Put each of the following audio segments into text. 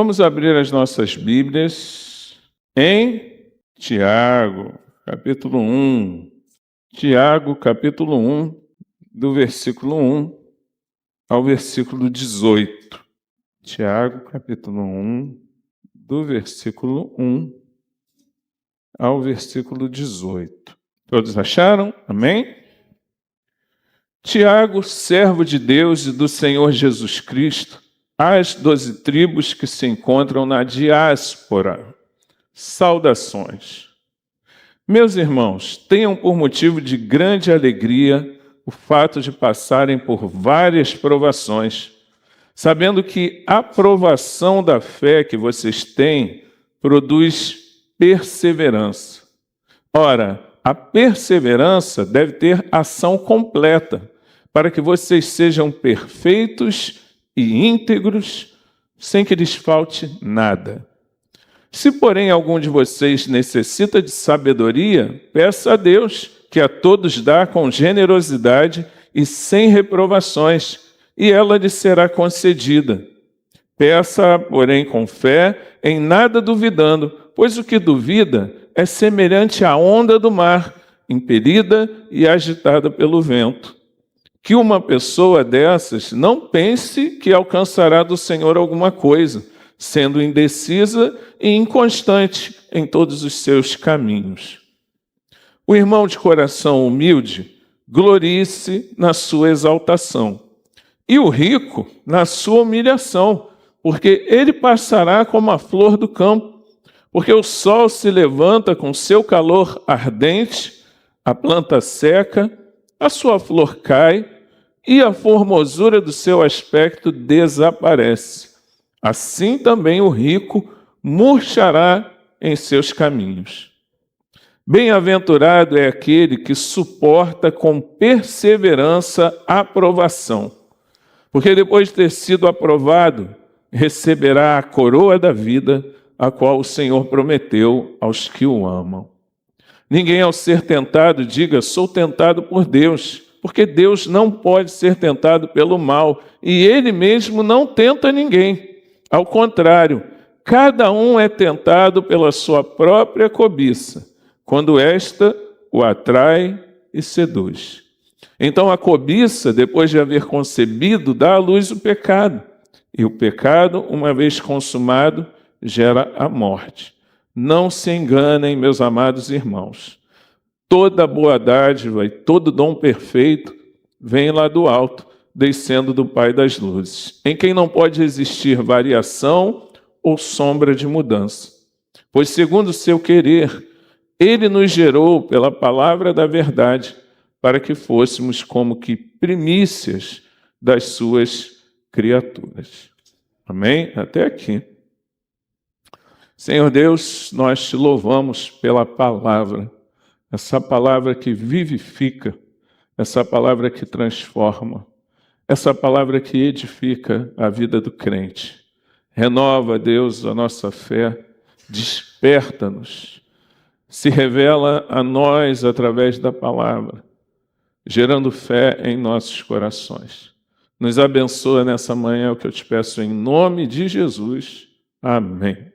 Vamos abrir as nossas Bíblias em Tiago, capítulo 1. Tiago, capítulo 1, do versículo 1 ao versículo 18. Tiago, capítulo 1, do versículo 1 ao versículo 18. Todos acharam? Amém? Tiago, servo de Deus e do Senhor Jesus Cristo, às 12 tribos que se encontram na diáspora. Saudações. Meus irmãos, tenham por motivo de grande alegria o fato de passarem por várias provações, sabendo que a provação da fé que vocês têm produz perseverança. Ora, a perseverança deve ter ação completa, para que vocês sejam perfeitos e íntegros, sem que lhes falte nada. Se, porém, algum de vocês necessita de sabedoria, peça a Deus, que a todos dá com generosidade e sem reprovações, e ela lhe será concedida. Peça, porém, com fé, em nada duvidando, pois o que duvida é semelhante à onda do mar, impelida e agitada pelo vento. Que uma pessoa dessas não pense que alcançará do Senhor alguma coisa, sendo indecisa e inconstante em todos os seus caminhos. O irmão de coração humilde glorie-se na sua exaltação, e o rico na sua humilhação, porque ele passará como a flor do campo, porque o sol se levanta com seu calor ardente, a planta seca, a sua flor cai, e a formosura do seu aspecto desaparece. Assim também o rico murchará em seus caminhos. Bem-aventurado é aquele que suporta com perseverança a provação, porque depois de ter sido aprovado, receberá a coroa da vida, a qual o Senhor prometeu aos que o amam. Ninguém, ao ser tentado, diga: sou tentado por Deus, porque Deus não pode ser tentado pelo mal, e Ele mesmo não tenta ninguém. Ao contrário, cada um é tentado pela sua própria cobiça, quando esta o atrai e seduz. Então a cobiça, depois de haver concebido, dá à luz o pecado, e o pecado, uma vez consumado, gera a morte. Não se enganem, meus amados irmãos. Toda boa dádiva e todo dom perfeito vem lá do alto, descendo do Pai das luzes, em quem não pode existir variação ou sombra de mudança. Pois, segundo o seu querer, Ele nos gerou pela palavra da verdade, para que fôssemos como que primícias das suas criaturas. Amém? Até aqui. Senhor Deus, nós te louvamos pela palavra, essa palavra que vivifica, essa palavra que transforma, essa palavra que edifica a vida do crente. Renova, Deus, a nossa fé, desperta-nos, se revela a nós através da palavra, gerando fé em nossos corações. Nos abençoa nessa manhã, é o que eu te peço em nome de Jesus. Amém.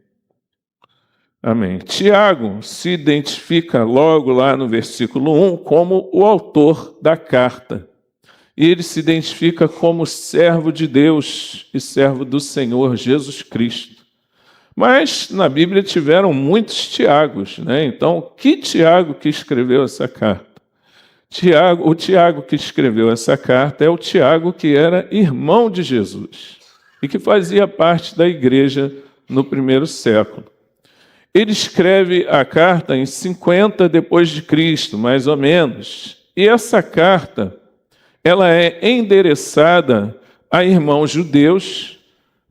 Amém. Tiago se identifica logo lá no versículo 1 como o autor da carta. E ele se identifica como servo de Deus e servo do Senhor Jesus Cristo. Mas na Bíblia tiveram muitos Tiagos, né? Então, que Tiago que escreveu essa carta? O Tiago que escreveu essa carta é o Tiago que era irmão de Jesus e que fazia parte da igreja no primeiro século. Ele escreve a carta em 50 depois de Cristo, mais ou menos. E essa carta, ela é endereçada a irmãos judeus,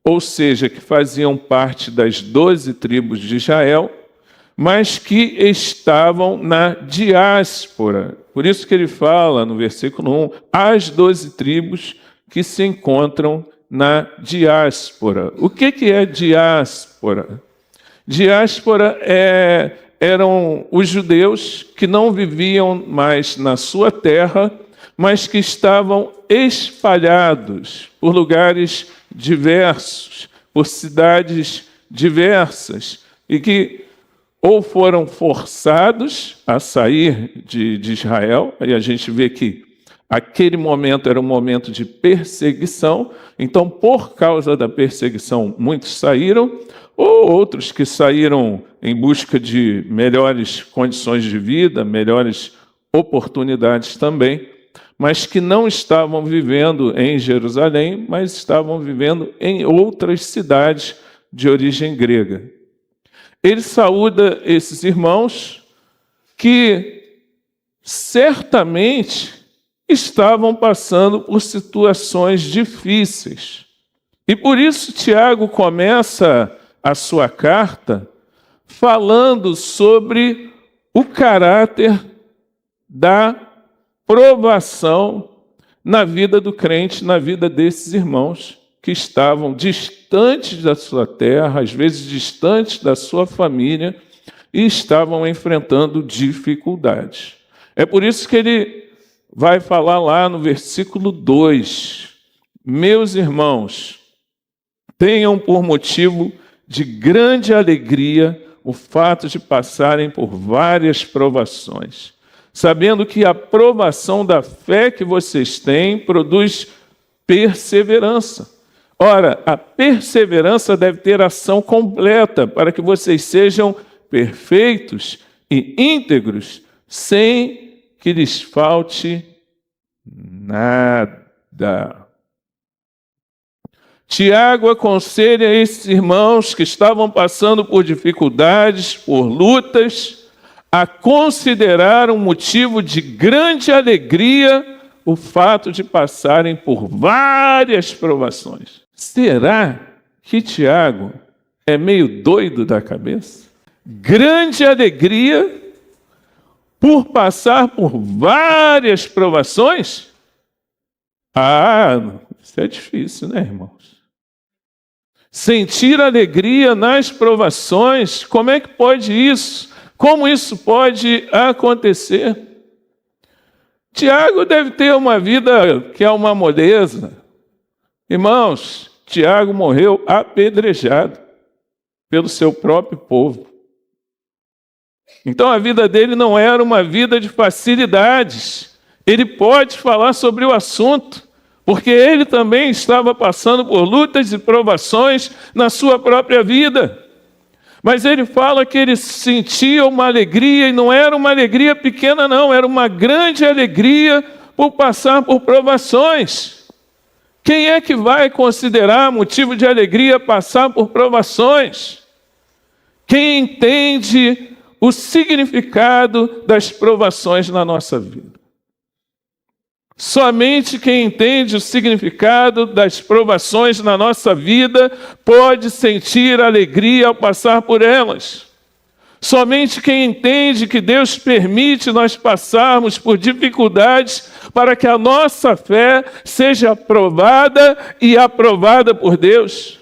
ou seja, que faziam parte das 12 tribos de Israel, mas que estavam na diáspora. Por isso que ele fala no versículo 1, as 12 tribos que se encontram na diáspora. O que é diáspora? Diáspora eram os judeus que não viviam mais na sua terra, mas que estavam espalhados por lugares diversos, por cidades diversas e que ou foram forçados a sair de Israel, e a gente vê que aquele momento era um momento de perseguição, então por causa da perseguição muitos saíram, ou outros que saíram em busca de melhores condições de vida, melhores oportunidades também, mas que não estavam vivendo em Jerusalém, mas estavam vivendo em outras cidades de origem grega. Ele saúda esses irmãos que certamente estavam passando por situações difíceis. E por isso Tiago começa a sua carta falando sobre o caráter da provação na vida do crente, na vida desses irmãos que estavam distantes da sua terra, às vezes distantes da sua família, e estavam enfrentando dificuldades. É por isso que ele vai falar lá no versículo 2: meus irmãos, tenham por motivo de grande alegria o fato de passarem por várias provações, sabendo que a provação da fé que vocês têm produz perseverança. Ora, a perseverança deve ter ação completa para que vocês sejam perfeitos e íntegros, sem que lhes falte nada. Tiago aconselha esses irmãos que estavam passando por dificuldades, por lutas, a considerar um motivo de grande alegria o fato de passarem por várias provações. Será que Tiago é meio doido da cabeça? Grande alegria por passar por várias provações? Isso é difícil, né, irmãos? Sentir alegria nas provações, como é que pode isso? Como isso pode acontecer? Tiago deve ter uma vida que é uma moleza. Irmãos, Tiago morreu apedrejado pelo seu próprio povo. Então a vida dele não era uma vida de facilidades. Ele pode falar sobre o assunto, porque ele também estava passando por lutas e provações na sua própria vida. Mas ele fala que ele sentia uma alegria, e não era uma alegria pequena não, era uma grande alegria por passar por provações. Quem é que vai considerar motivo de alegria passar por provações? Quem entende o significado das provações na nossa vida. Somente quem entende o significado das provações na nossa vida pode sentir alegria ao passar por elas. Somente quem entende que Deus permite nós passarmos por dificuldades para que a nossa fé seja aprovada e aprovada por Deus.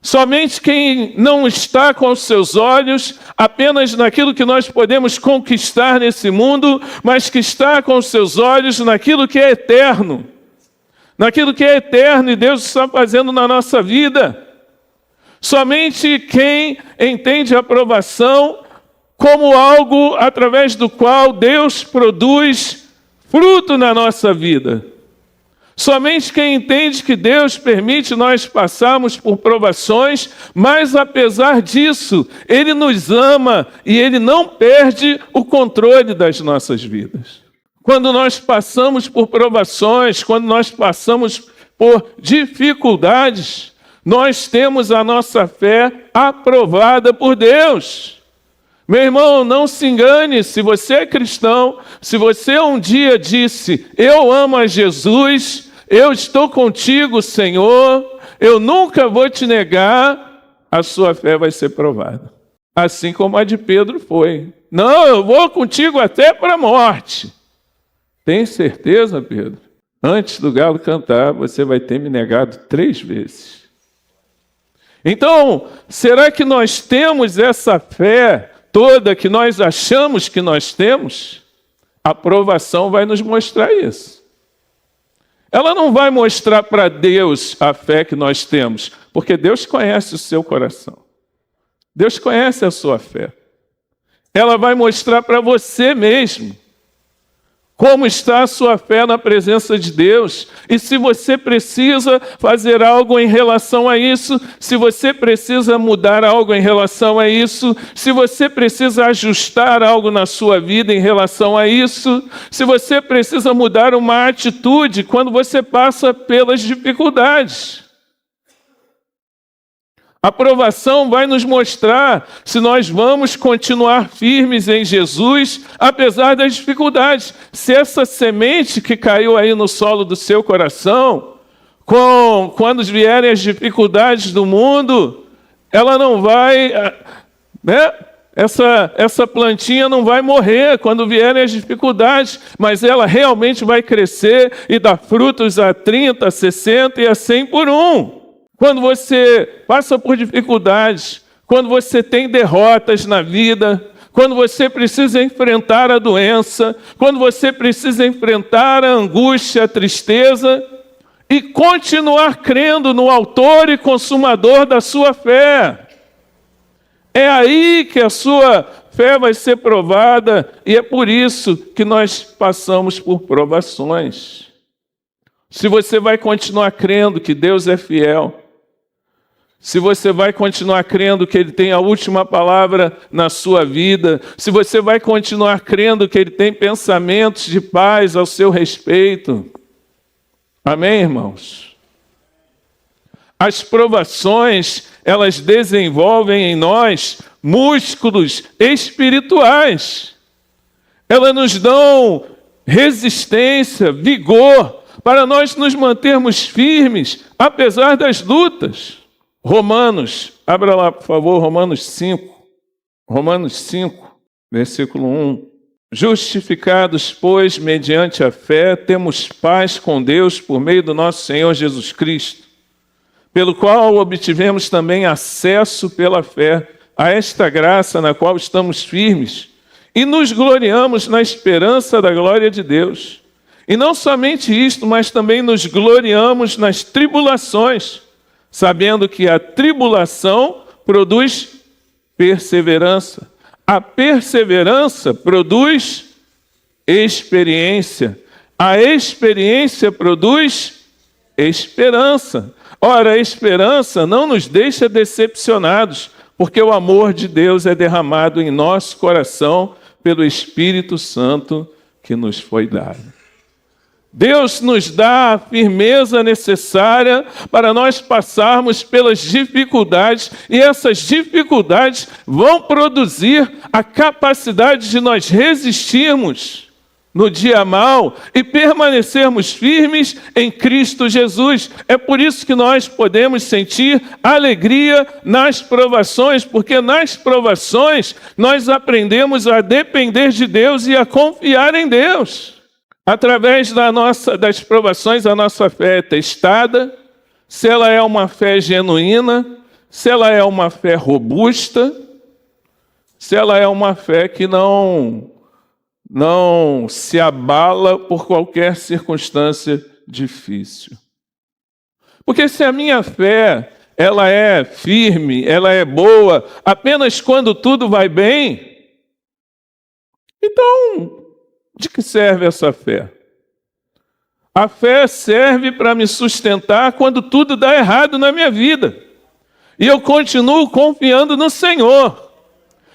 Somente quem não está com os seus olhos apenas naquilo que nós podemos conquistar nesse mundo, mas que está com os seus olhos naquilo que é eterno. Naquilo que é eterno e Deus está fazendo na nossa vida. Somente quem entende a aprovação como algo através do qual Deus produz fruto na nossa vida. Somente quem entende que Deus permite nós passarmos por provações, mas apesar disso, Ele nos ama e Ele não perde o controle das nossas vidas. Quando nós passamos por provações, quando nós passamos por dificuldades, nós temos a nossa fé aprovada por Deus. Meu irmão, não se engane, se você é cristão, se você um dia disse, eu amo a Jesus, eu estou contigo, Senhor, eu nunca vou te negar, a sua fé vai ser provada. Assim como a de Pedro foi. Não, eu vou contigo até para a morte. Tem certeza, Pedro? Antes do galo cantar, você vai ter me negado 3 vezes. Então, será que nós temos essa fé toda que nós achamos que nós temos? A provação vai nos mostrar isso. Ela não vai mostrar para Deus a fé que nós temos, porque Deus conhece o seu coração. Deus conhece a sua fé. Ela vai mostrar para você mesmo como está a sua fé na presença de Deus. E se você precisa fazer algo em relação a isso, se você precisa mudar algo em relação a isso, se você precisa ajustar algo na sua vida em relação a isso, se você precisa mudar uma atitude quando você passa pelas dificuldades. A provação vai nos mostrar se nós vamos continuar firmes em Jesus, apesar das dificuldades. Se essa semente que caiu aí no solo do seu coração, quando vierem as dificuldades do mundo, ela não vai, né? Essa plantinha não vai morrer quando vierem as dificuldades, mas ela realmente vai crescer e dar frutos a 30, a 60 e a 100 por um. Quando você passa por dificuldades, quando você tem derrotas na vida, quando você precisa enfrentar a doença, quando você precisa enfrentar a angústia, a tristeza, e continuar crendo no autor e consumador da sua fé. É aí que a sua fé vai ser provada, e é por isso que nós passamos por provações. Se você vai continuar crendo que Deus é fiel, se você vai continuar crendo que Ele tem a última palavra na sua vida, se você vai continuar crendo que Ele tem pensamentos de paz ao seu respeito. Amém, irmãos? As provações, elas desenvolvem em nós músculos espirituais. Elas nos dão resistência, vigor, para nós nos mantermos firmes, apesar das lutas. Romanos, abra lá, por favor, Romanos 5. Romanos 5, versículo 1. Justificados, pois, mediante a fé, temos paz com Deus por meio do nosso Senhor Jesus Cristo, pelo qual obtivemos também acesso pela fé a esta graça na qual estamos firmes e nos gloriamos na esperança da glória de Deus. E não somente isto, mas também nos gloriamos nas tribulações, sabendo que a tribulação produz perseverança. A perseverança produz experiência. A experiência produz esperança. Ora, a esperança não nos deixa decepcionados, porque o amor de Deus é derramado em nosso coração pelo Espírito Santo que nos foi dado. Deus nos dá a firmeza necessária para nós passarmos pelas dificuldades, e essas dificuldades vão produzir a capacidade de nós resistirmos no dia mau e permanecermos firmes em Cristo Jesus. É por isso que nós podemos sentir alegria nas provações, porque nas provações nós aprendemos a depender de Deus e a confiar em Deus. Através das provações, a nossa fé é testada, se ela é uma fé genuína, se ela é uma fé robusta, se ela é uma fé que não se abala por qualquer circunstância difícil. Porque se a minha fé, ela é firme, ela é boa, apenas quando tudo vai bem, então, de que serve essa fé? A fé serve para me sustentar quando tudo dá errado na minha vida. E eu continuo confiando no Senhor.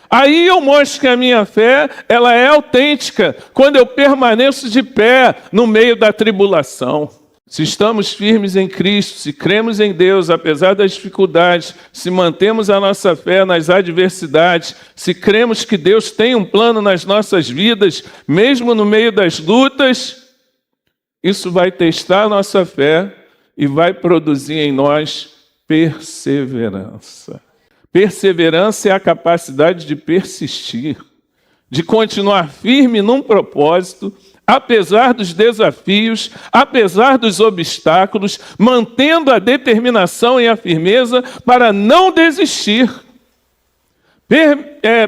Aí eu mostro que a minha fé, ela é autêntica, quando eu permaneço de pé no meio da tribulação. Se estamos firmes em Cristo, se cremos em Deus, apesar das dificuldades, se mantemos a nossa fé nas adversidades, se cremos que Deus tem um plano nas nossas vidas, mesmo no meio das lutas, isso vai testar a nossa fé e vai produzir em nós perseverança. Perseverança é a capacidade de persistir, de continuar firme num propósito, apesar dos desafios, apesar dos obstáculos, mantendo a determinação e a firmeza para não desistir.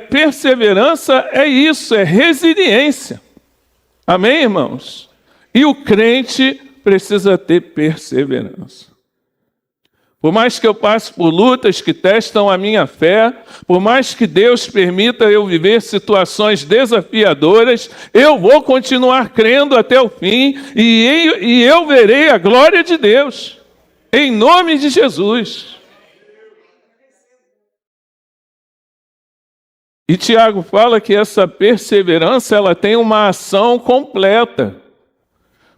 Perseverança é isso, é resiliência. Amém, irmãos? E o crente precisa ter perseverança. Por mais que eu passe por lutas que testam a minha fé, por mais que Deus permita eu viver situações desafiadoras, eu vou continuar crendo até o fim e eu verei a glória de Deus, em nome de Jesus. E Tiago fala que essa perseverança ela tem uma ação completa.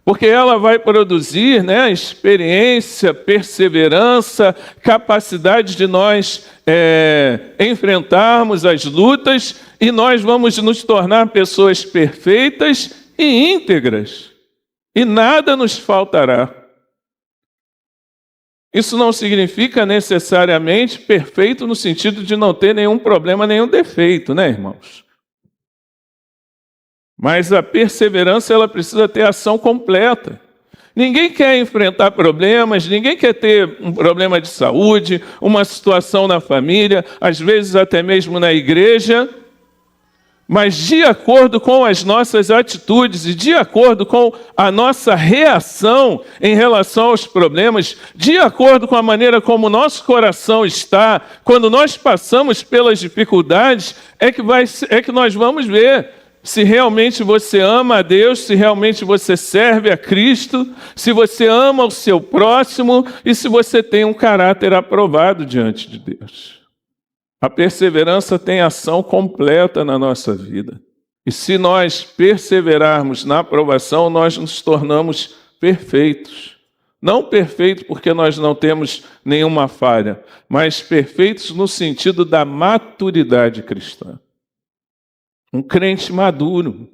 Porque ela vai produzir, experiência, perseverança, capacidade de nós enfrentarmos as lutas e nós vamos nos tornar pessoas perfeitas e íntegras. E nada nos faltará. Isso não significa necessariamente perfeito no sentido de não ter nenhum problema, nenhum defeito, irmãos? Mas a perseverança ela precisa ter ação completa. Ninguém quer enfrentar problemas, ninguém quer ter um problema de saúde, uma situação na família, às vezes até mesmo na igreja, mas de acordo com as nossas atitudes e de acordo com a nossa reação em relação aos problemas, de acordo com a maneira como o nosso coração está, quando nós passamos pelas dificuldades, é que nós vamos ver se realmente você ama a Deus, se realmente você serve a Cristo, se você ama o seu próximo e se você tem um caráter aprovado diante de Deus. A perseverança tem ação completa na nossa vida. E se nós perseverarmos na aprovação, nós nos tornamos perfeitos. Não perfeitos porque nós não temos nenhuma falha, mas perfeitos no sentido da maturidade cristã. Um crente maduro,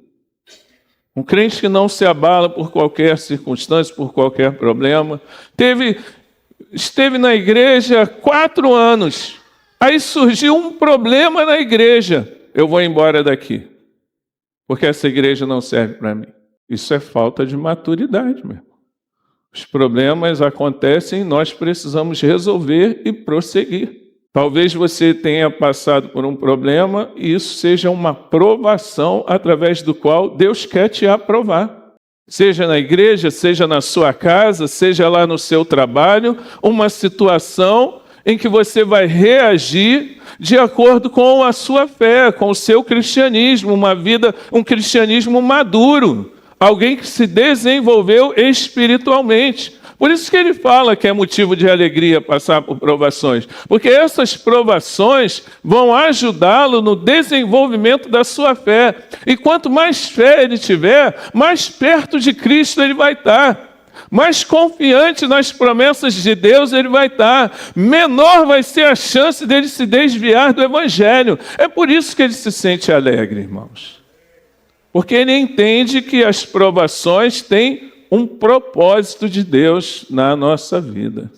um crente que não se abala por qualquer circunstância, por qualquer problema. Esteve na igreja 4 anos, aí surgiu um problema na igreja, eu vou embora daqui, porque essa igreja não serve para mim. Isso é falta de maturidade, meu irmão. Os problemas acontecem, nós precisamos resolver e prosseguir. Talvez você tenha passado por um problema e isso seja uma provação através do qual Deus quer te aprovar. Seja na igreja, seja na sua casa, seja lá no seu trabalho, uma situação em que você vai reagir de acordo com a sua fé, com o seu cristianismo, um cristianismo maduro, alguém que se desenvolveu espiritualmente. Por isso que ele fala que é motivo de alegria passar por provações, porque essas provações vão ajudá-lo no desenvolvimento da sua fé. E quanto mais fé ele tiver, mais perto de Cristo ele vai estar. Mais confiante nas promessas de Deus ele vai estar. Menor vai ser a chance dele se desviar do Evangelho. É por isso que ele se sente alegre, irmãos. Porque ele entende que as provações têm um propósito de Deus na nossa vida.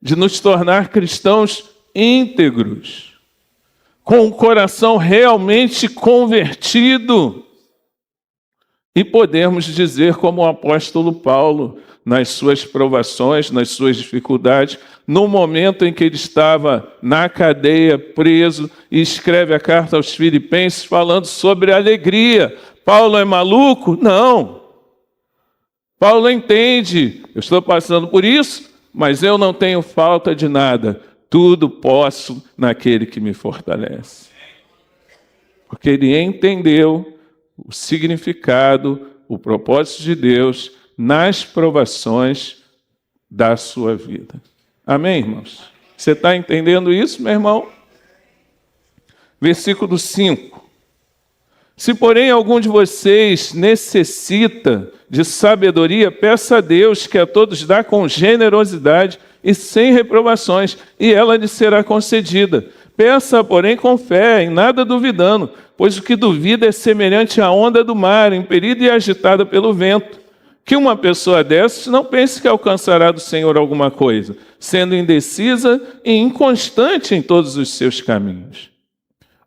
De nos tornar cristãos íntegros, com o coração realmente convertido. E podemos dizer como o apóstolo Paulo, nas suas provações, nas suas dificuldades, no momento em que ele estava na cadeia, preso, e escreve a carta aos Filipenses falando sobre alegria. Paulo é maluco? Não. Paulo entende, eu estou passando por isso, mas eu não tenho falta de nada. Tudo posso naquele que me fortalece. Porque ele entendeu o significado, o propósito de Deus nas provações da sua vida. Amém, irmãos? Você está entendendo isso, meu irmão? Versículo 5. Se, porém, algum de vocês necessita de sabedoria, peça a Deus, que a todos dá com generosidade e sem reprovações, e ela lhe será concedida. Peça, porém, com fé, em nada duvidando, pois o que duvida é semelhante à onda do mar, impelida e agitada pelo vento. Que uma pessoa dessas não pense que alcançará do Senhor alguma coisa, sendo indecisa e inconstante em todos os seus caminhos.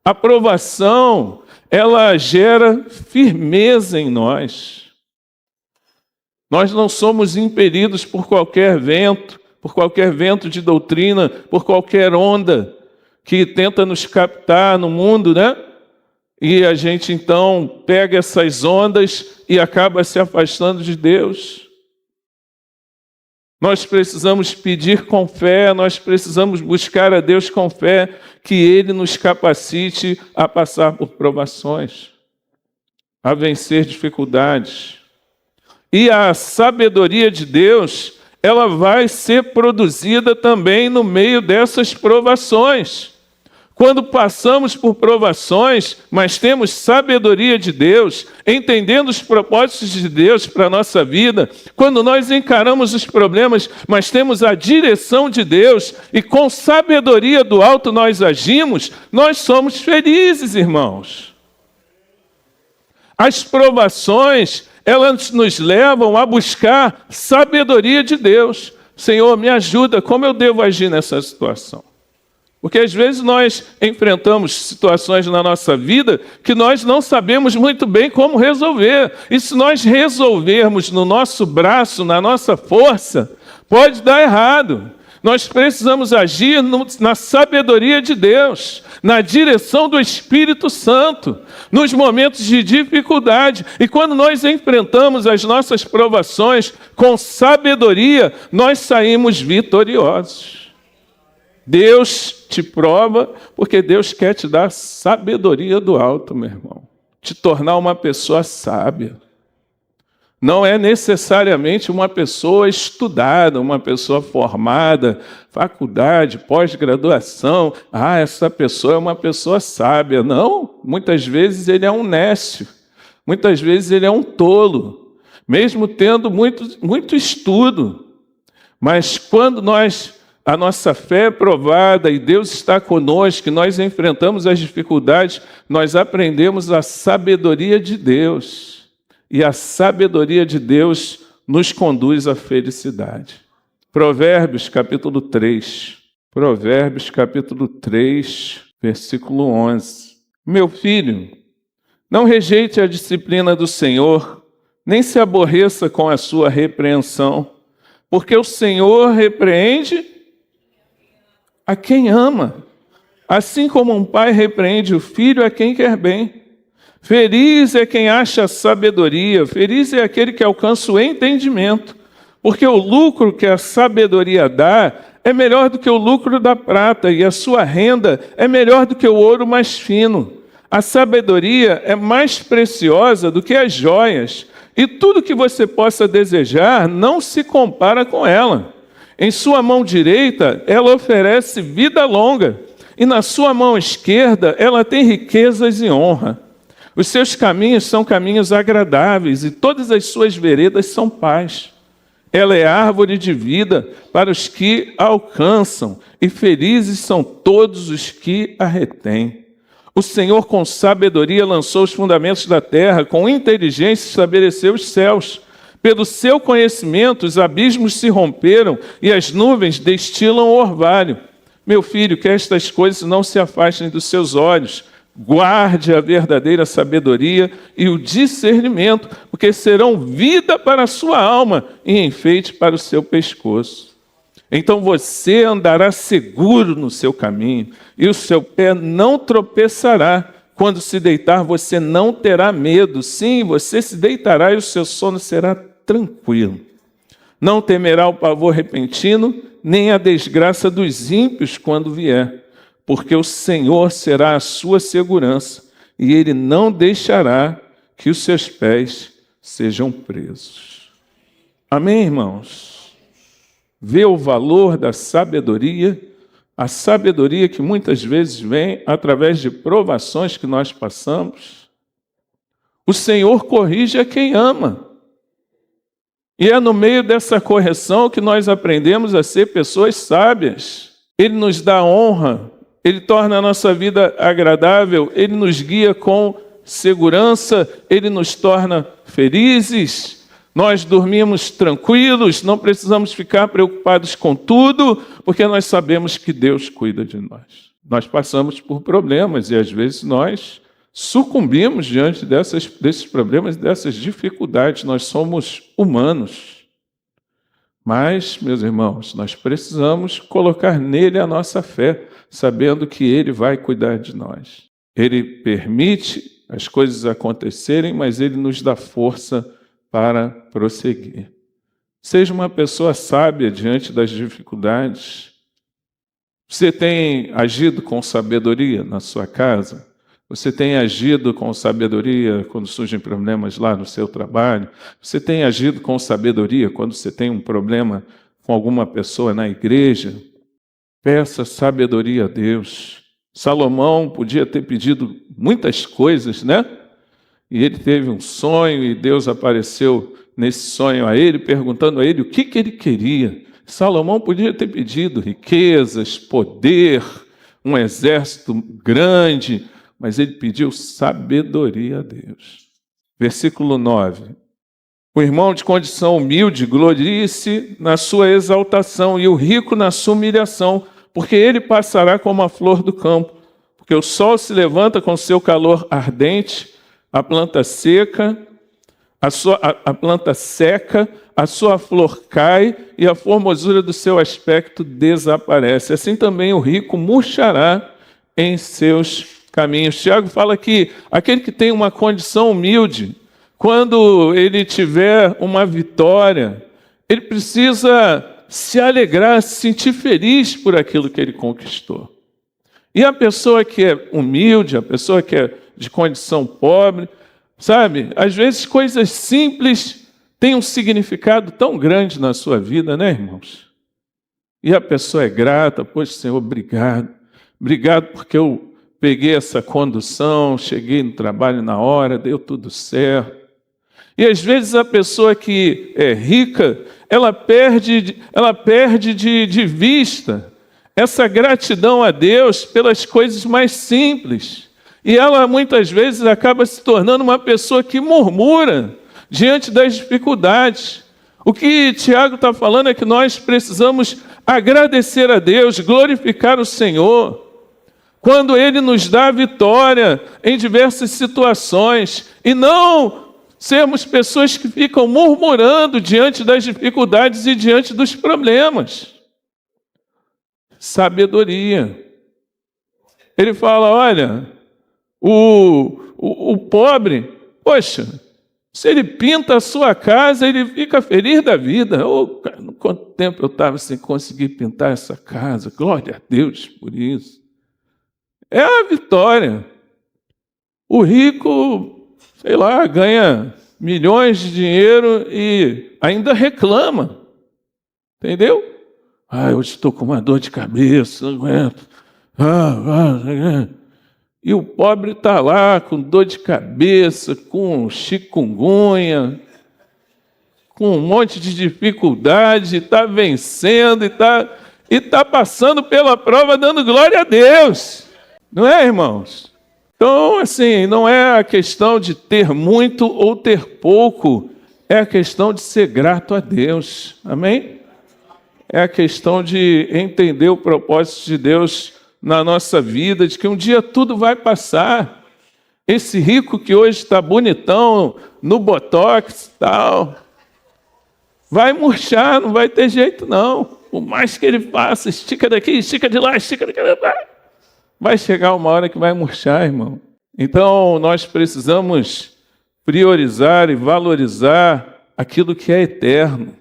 A provação, ela gera firmeza em nós. Nós não somos impelidos por qualquer vento de doutrina, por qualquer onda que tenta nos captar no mundo, E a gente então pega essas ondas e acaba se afastando de Deus. Nós precisamos pedir com fé, nós precisamos buscar a Deus com fé, que Ele nos capacite a passar por provações, a vencer dificuldades. E a sabedoria de Deus, ela vai ser produzida também no meio dessas provações. Quando passamos por provações, mas temos sabedoria de Deus, entendendo os propósitos de Deus para a nossa vida, quando nós encaramos os problemas, mas temos a direção de Deus e com sabedoria do alto nós agimos, nós somos felizes, irmãos. As provações, elas nos levam a buscar sabedoria de Deus. Senhor, me ajuda, como eu devo agir nessa situação? Porque às vezes nós enfrentamos situações na nossa vida que nós não sabemos muito bem como resolver. E se nós resolvermos no nosso braço, na nossa força, pode dar errado. Nós precisamos agir na sabedoria de Deus, na direção do Espírito Santo, nos momentos de dificuldade. E quando nós enfrentamos as nossas provações com sabedoria, nós saímos vitoriosos. Deus te prova porque Deus quer te dar sabedoria do alto, meu irmão. Te tornar uma pessoa sábia. Não é necessariamente uma pessoa estudada, uma pessoa formada, faculdade, pós-graduação. Essa pessoa é uma pessoa sábia. Não, muitas vezes ele é um nécio. Muitas vezes ele é um tolo, mesmo tendo muito estudo. Mas quando a nossa fé é provada e Deus está conosco, e nós enfrentamos as dificuldades, nós aprendemos a sabedoria de Deus. E a sabedoria de Deus nos conduz à felicidade. Provérbios capítulo 3. Provérbios capítulo 3, versículo 11. Meu filho, não rejeite a disciplina do Senhor, nem se aborreça com a sua repreensão, porque o Senhor repreende a quem ama, assim como um pai repreende o filho a quem quer bem. Feliz é quem acha sabedoria, feliz é aquele que alcança o entendimento, porque o lucro que a sabedoria dá é melhor do que o lucro da prata, e a sua renda é melhor do que o ouro mais fino. A sabedoria é mais preciosa do que as joias, e tudo que você possa desejar não se compara com ela. Em sua mão direita, ela oferece vida longa, e na sua mão esquerda, ela tem riquezas e honra. Os seus caminhos são caminhos agradáveis, e todas as suas veredas são paz. Ela é árvore de vida para os que a alcançam, e felizes são todos os que a retêm. O Senhor, com sabedoria, lançou os fundamentos da terra, com inteligência estabeleceu os céus. Pelo seu conhecimento, os abismos se romperam e as nuvens destilam o orvalho. Meu filho, que estas coisas não se afastem dos seus olhos. Guarde a verdadeira sabedoria e o discernimento, porque serão vida para a sua alma e enfeite para o seu pescoço. Então você andará seguro no seu caminho e o seu pé não tropeçará. Quando se deitar, você não terá medo. Sim, você se deitará e o seu sono será tranquilo. Não temerá o pavor repentino, nem a desgraça dos ímpios quando vier, porque o Senhor será a sua segurança, e Ele não deixará que os seus pés sejam presos. Amém, irmãos? Vê o valor da sabedoria, a sabedoria que muitas vezes vem através de provações que nós passamos. O Senhor corrige a quem ama. E é no meio dessa correção que nós aprendemos a ser pessoas sábias. Ele nos dá honra, Ele torna a nossa vida agradável, Ele nos guia com segurança, Ele nos torna felizes. Nós dormimos tranquilos, não precisamos ficar preocupados com tudo, porque nós sabemos que Deus cuida de nós. Nós passamos por problemas e às vezes nós sucumbimos diante desses problemas, dessas dificuldades. Nós somos humanos. Mas, meus irmãos, nós precisamos colocar nele a nossa fé, sabendo que Ele vai cuidar de nós. Ele permite as coisas acontecerem, mas Ele nos dá força para prosseguir. Seja uma pessoa sábia diante das dificuldades. Você tem agido com sabedoria na sua casa? Você tem agido com sabedoria quando surgem problemas lá no seu trabalho? Você tem agido com sabedoria quando você tem um problema com alguma pessoa na igreja? Peça sabedoria a Deus. Salomão podia ter pedido muitas coisas, né? E ele teve um sonho e Deus apareceu nesse sonho a ele, perguntando a ele o que ele queria. Salomão podia ter pedido riquezas, poder, um exército grande, mas ele pediu sabedoria a Deus. Versículo 9. O irmão de condição humilde glorie-se na sua exaltação e o rico na sua humilhação, porque ele passará como a flor do campo. Porque o sol se levanta com seu calor ardente, a planta seca, a planta seca, a sua flor cai e a formosura do seu aspecto desaparece. Assim também o rico murchará em seus caminhos. Tiago fala que aquele que tem uma condição humilde, quando ele tiver uma vitória, ele precisa se alegrar, se sentir feliz por aquilo que ele conquistou. E a pessoa que é humilde, a pessoa que é de condição pobre, sabe, às vezes coisas simples têm um significado tão grande na sua vida, né, irmãos? E a pessoa é grata, poxa, Senhor, obrigado. Obrigado porque eu peguei essa condução, cheguei no trabalho na hora, deu tudo certo. E às vezes a pessoa que é rica, ela perde de vista essa gratidão a Deus pelas coisas mais simples. E ela muitas vezes acaba se tornando uma pessoa que murmura diante das dificuldades. O que Tiago está falando é que nós precisamos agradecer a Deus, glorificar o Senhor, quando Ele nos dá vitória em diversas situações, e não sermos pessoas que ficam murmurando diante das dificuldades e diante dos problemas. Sabedoria. Ele fala, olha, o pobre, poxa, se ele pinta a sua casa, ele fica feliz da vida. Quanto tempo eu estava sem conseguir pintar essa casa, glória a Deus por isso. É a vitória. O rico, sei lá, ganha milhões de dinheiro e ainda reclama. Entendeu? Hoje estou com uma dor de cabeça, não aguento. E o pobre está lá com dor de cabeça, com chikungunya, com um monte de dificuldade, está vencendo e está passando pela prova, dando glória a Deus. Não é, irmãos? Então, assim, não é a questão de ter muito ou ter pouco, é a questão de ser grato a Deus. Amém? É a questão de entender o propósito de Deus na nossa vida, de que um dia tudo vai passar. Esse rico que hoje está bonitão, no botox e tal, vai murchar, não vai ter jeito não. Por mais que ele faça, estica daqui, estica de lá, estica daqui, vai chegar uma hora que vai murchar, irmão. Então, nós precisamos priorizar e valorizar aquilo que é eterno.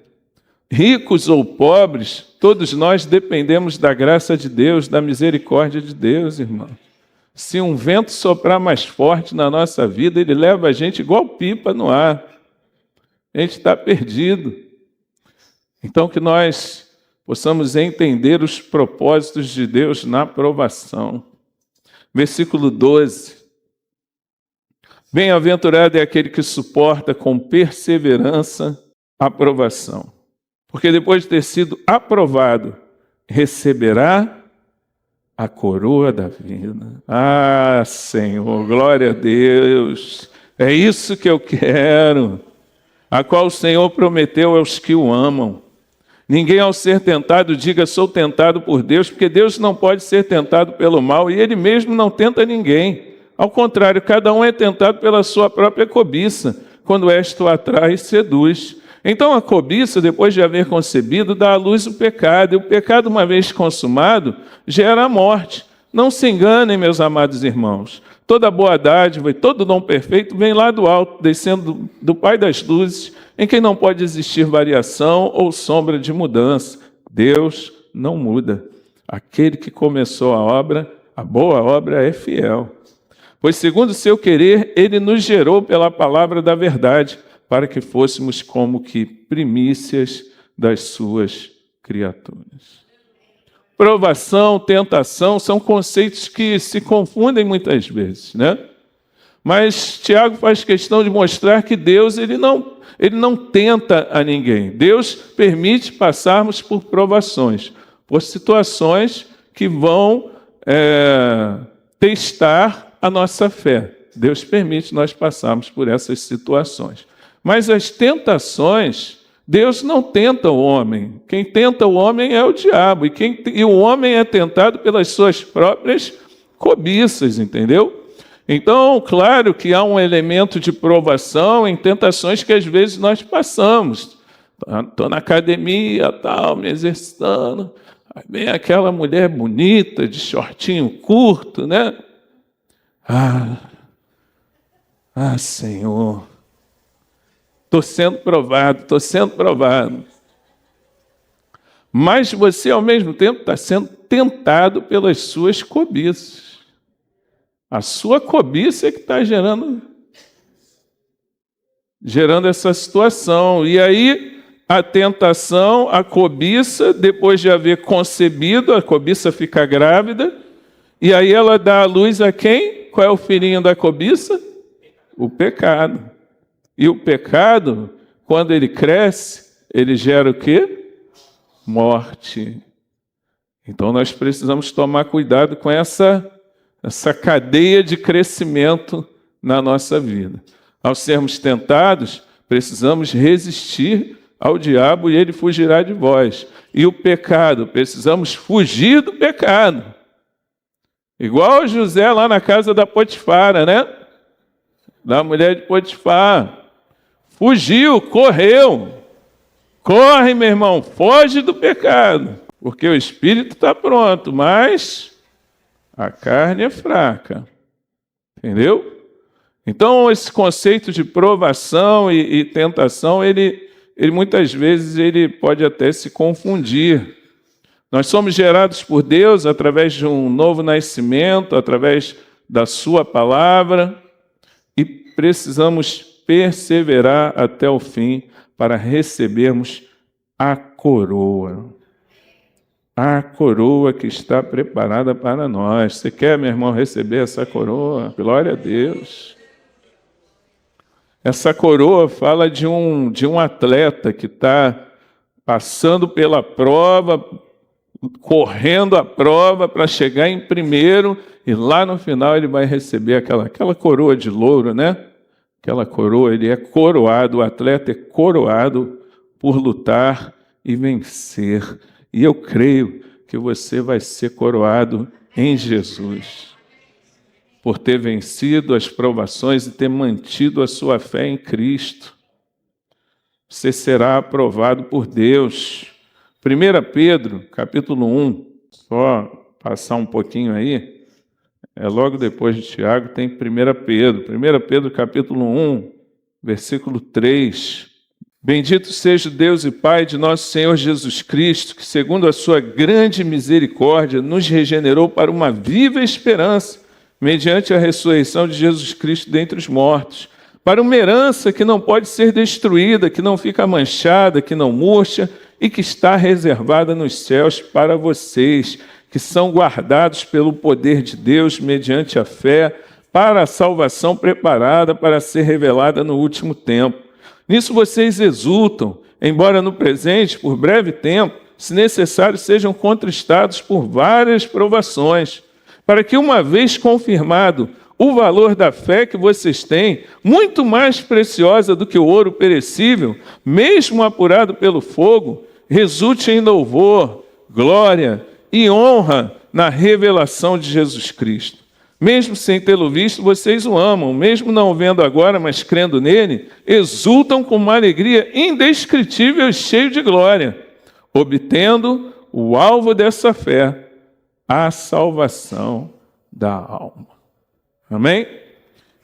Ricos ou pobres, todos nós dependemos da graça de Deus, da misericórdia de Deus, irmão. Se um vento soprar mais forte na nossa vida, ele leva a gente igual pipa no ar. A gente está perdido. Então, que nós possamos entender os propósitos de Deus na provação. Versículo 12. Bem-aventurado é aquele que suporta com perseverança a provação. Porque depois de ter sido aprovado, receberá a coroa da vida. Ah, Senhor, glória a Deus. É isso que eu quero. A qual o Senhor prometeu aos que o amam. Ninguém ao ser tentado diga, sou tentado por Deus, porque Deus não pode ser tentado pelo mal e Ele mesmo não tenta ninguém. Ao contrário, cada um é tentado pela sua própria cobiça, quando esta o atrai e seduz. Então a cobiça, depois de haver concebido, dá à luz o pecado. E o pecado, uma vez consumado, gera a morte. Não se enganem, meus amados irmãos. Toda boa dádiva e todo dom perfeito vem lá do alto, descendo do Pai das luzes, em quem não pode existir variação ou sombra de mudança. Deus não muda. Aquele que começou a boa obra é fiel. Pois, segundo o seu querer, ele nos gerou pela palavra da verdade, para que fôssemos como que primícias das suas criaturas. Provação, tentação, são conceitos que se confundem muitas vezes, né? Mas Tiago faz questão de mostrar que Deus ele não tenta a ninguém. Deus permite passarmos por provações, por situações que vão testar a nossa fé. Deus permite nós passarmos por essas situações. Mas as tentações, Deus não tenta o homem. Quem tenta o homem é o diabo. E o homem é tentado pelas suas próprias cobiças, entendeu? Então, claro que há um elemento de provação em tentações que às vezes nós passamos. Estou na academia, tal, me exercitando. Aí vem aquela mulher bonita, de shortinho curto, né? Senhor, estou sendo provado. Mas você, ao mesmo tempo, está sendo tentado pelas suas cobiças. A sua cobiça é que está gerando essa situação. E aí, a tentação, a cobiça, depois de haver concebido, a cobiça fica grávida, e aí ela dá à luz a quem? Qual é o filhinho da cobiça? O pecado. E o pecado, quando ele cresce, ele gera o quê? Morte. Então nós precisamos tomar cuidado com essa cadeia de crescimento na nossa vida. Ao sermos tentados, precisamos resistir ao diabo e ele fugirá de vós. E o pecado, precisamos fugir do pecado. Igual José lá na casa da Potifara, né? Da mulher de Potifar. Fugiu, correu. Corre, meu irmão, foge do pecado. Porque o espírito está pronto, mas a carne é fraca. Entendeu? Então, esse conceito de provação e tentação, ele muitas vezes ele pode até se confundir. Nós somos gerados por Deus através de um novo nascimento, através da sua palavra, e precisamos perseverar até o fim para recebermos a coroa. A coroa que está preparada para nós. Você quer, meu irmão, receber essa coroa? Glória a Deus. Essa coroa fala de um atleta que está passando pela prova, correndo a prova para chegar em primeiro, e lá no final ele vai receber aquela coroa de louro, né? Aquela coroa, ele é coroado, o atleta é coroado por lutar e vencer. E eu creio que você vai ser coroado em Jesus, por ter vencido as provações e ter mantido a sua fé em Cristo. Você será aprovado por Deus. 1 Pedro, capítulo 1, só passar um pouquinho aí, logo depois de Tiago tem 1 Pedro. 1 Pedro, capítulo 1, versículo 3. Bendito seja o Deus e Pai de nosso Senhor Jesus Cristo, que segundo a sua grande misericórdia nos regenerou para uma viva esperança, mediante a ressurreição de Jesus Cristo dentre os mortos, para uma herança que não pode ser destruída, que não fica manchada, que não murcha, e que está reservada nos céus para vocês, que são guardados pelo poder de Deus mediante a fé, para a salvação preparada para ser revelada no último tempo. Nisso vocês exultam, embora no presente, por breve tempo, se necessário, sejam contristados por várias provações, para que, uma vez confirmado o valor da fé que vocês têm, muito mais preciosa do que o ouro perecível, mesmo apurado pelo fogo, resulte em louvor, glória e honra na revelação de Jesus Cristo. Mesmo sem tê-lo visto, vocês o amam. Mesmo não o vendo agora, mas crendo nele, exultam com uma alegria indescritível e cheio de glória, obtendo o alvo dessa fé, a salvação da alma. Amém?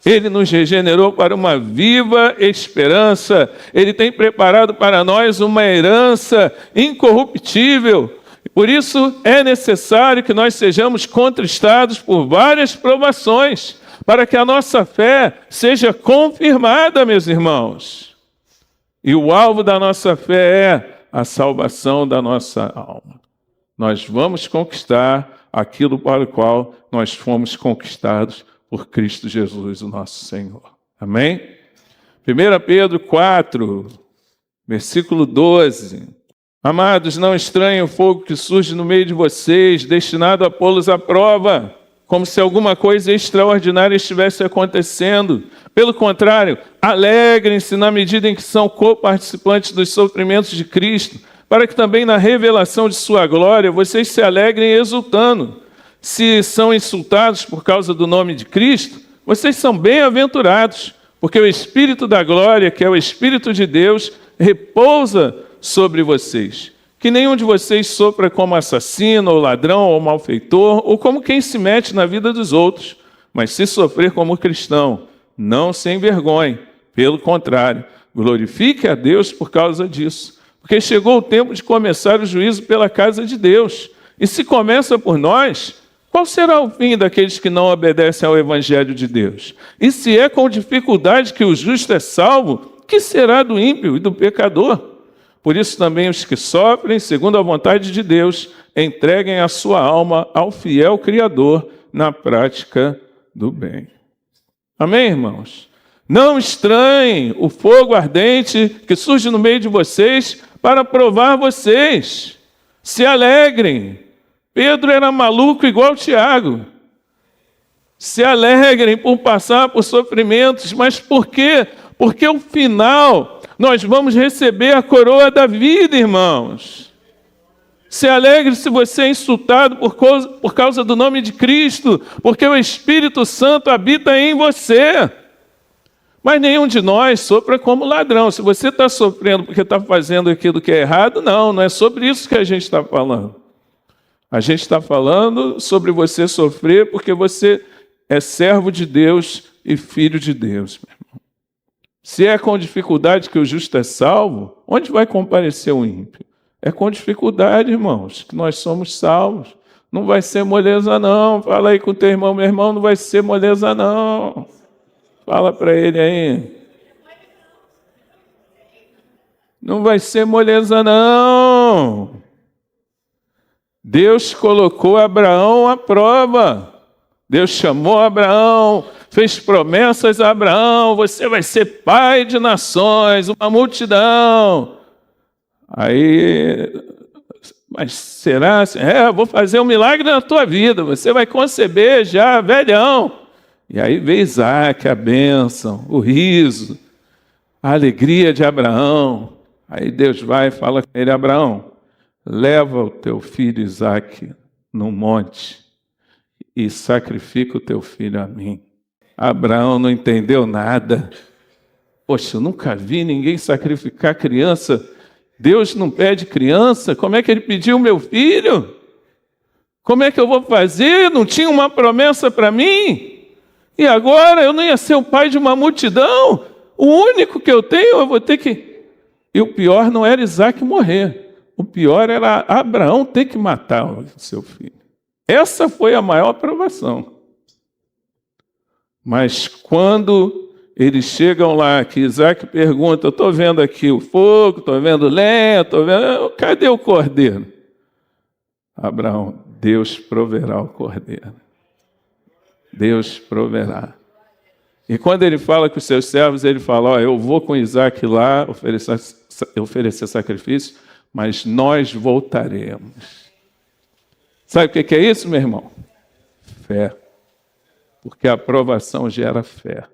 Ele nos regenerou para uma viva esperança. Ele tem preparado para nós uma herança incorruptível. Por isso é necessário que nós sejamos contristados por várias provações, para que a nossa fé seja confirmada, meus irmãos. E o alvo da nossa fé é a salvação da nossa alma. Nós vamos conquistar aquilo para o qual nós fomos conquistados por Cristo Jesus, o nosso Senhor. Amém? 1 Pedro 4, versículo 12. Amados, não estranhem o fogo que surge no meio de vocês, destinado a pô-los à prova, como se alguma coisa extraordinária estivesse acontecendo. Pelo contrário, alegrem-se na medida em que são coparticipantes dos sofrimentos de Cristo, para que também na revelação de sua glória vocês se alegrem exultando. Se são insultados por causa do nome de Cristo, vocês são bem-aventurados, porque o Espírito da glória, que é o Espírito de Deus, repousa sobre vocês. Que nenhum de vocês sofra como assassino, ou ladrão, ou malfeitor, ou como quem se mete na vida dos outros. Mas se sofrer como cristão, não se envergonhe. Pelo contrário, glorifique a Deus por causa disso. Porque chegou o tempo de começar o juízo pela casa de Deus. E se começa por nós, qual será o fim daqueles que não obedecem ao Evangelho de Deus? E se é com dificuldade que o justo é salvo, que será do ímpio e do pecador? Por isso também os que sofrem, segundo a vontade de Deus, entreguem a sua alma ao fiel Criador na prática do bem. Amém, irmãos? Não estranhem o fogo ardente que surge no meio de vocês para provar vocês. Se alegrem. Pedro era maluco igual Tiago. Se alegrem por passar por sofrimentos, mas por quê? Porque o final nós vamos receber a coroa da vida, irmãos. Se alegre se você é insultado por causa do nome de Cristo, porque o Espírito Santo habita em você. Mas nenhum de nós sofra como ladrão. Se você está sofrendo porque está fazendo aquilo que é errado, não é sobre isso que a gente está falando. A gente está falando sobre você sofrer porque você é servo de Deus e filho de Deus, meu irmão. Se é com dificuldade que o justo é salvo, onde vai comparecer o ímpio? É com dificuldade, irmãos, que nós somos salvos. Não vai ser moleza, não. Fala aí com o teu irmão, meu irmão, não vai ser moleza, não. Fala para ele aí. Não vai ser moleza, não. Deus colocou Abraão à prova. Deus chamou Abraão, fez promessas a Abraão, você vai ser pai de nações, uma multidão. Aí, mas será assim? Vou fazer um milagre na tua vida, você vai conceber já, velhão. E aí veio Isaac, a bênção, o riso, a alegria de Abraão. Aí Deus vai e fala com ele, Abraão, leva o teu filho Isaac no monte e sacrifica o teu filho a mim. Abraão não entendeu nada. Poxa, eu nunca vi ninguém sacrificar criança. Deus não pede criança. Como é que ele pediu meu filho? Como é que eu vou fazer? Não tinha uma promessa para mim? E agora eu não ia ser o pai de uma multidão? O único que eu tenho, eu vou ter que... E o pior não era Isaac morrer. O pior era Abraão ter que matar o seu filho. Essa foi a maior provação. Mas quando eles chegam lá, que Isaac pergunta, eu estou vendo aqui o fogo, estou vendo lenha, estou vendo... Cadê o cordeiro? Abraão, Deus proverá o cordeiro. Deus proverá. E quando ele fala com os seus servos, ele fala, eu vou com Isaac lá oferecer sacrifício, mas nós voltaremos. Sabe o que é isso, meu irmão? Fé. Porque a aprovação gera fé.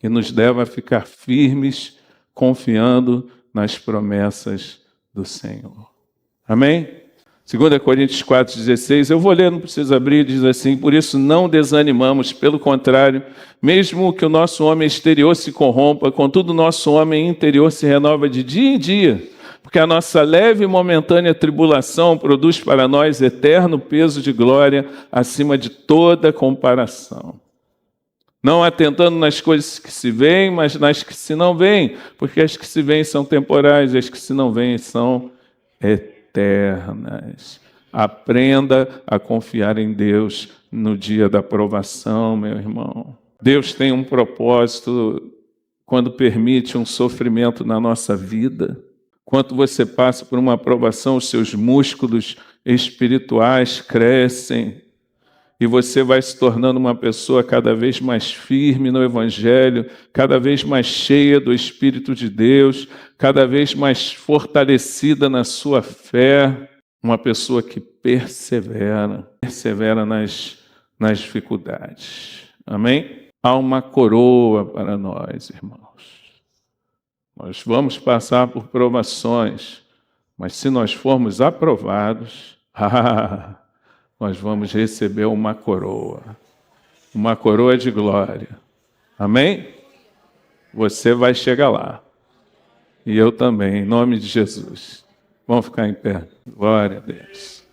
E nos leva a ficar firmes, confiando nas promessas do Senhor. Amém? 2 Coríntios 4,16, eu vou ler, não precisa abrir, diz assim, por isso não desanimamos, pelo contrário, mesmo que o nosso homem exterior se corrompa, contudo o nosso homem interior se renova de dia em dia, porque a nossa leve e momentânea tribulação produz para nós eterno peso de glória acima de toda comparação. Não atentando nas coisas que se veem, mas nas que se não veem, porque as que se veem são temporais e as que se não veem são eternas. Aprenda a confiar em Deus no dia da provação, meu irmão. Deus tem um propósito quando permite um sofrimento na nossa vida. Quando você passa por uma provação, os seus músculos espirituais crescem e você vai se tornando uma pessoa cada vez mais firme no Evangelho, cada vez mais cheia do Espírito de Deus, cada vez mais fortalecida na sua fé, uma pessoa que persevera nas dificuldades. Amém? Há uma coroa para nós, irmãos. Nós vamos passar por provações, mas se nós formos aprovados, nós vamos receber uma coroa de glória. Amém? Você vai chegar lá. E eu também, em nome de Jesus. Vamos ficar em pé. Glória a Deus.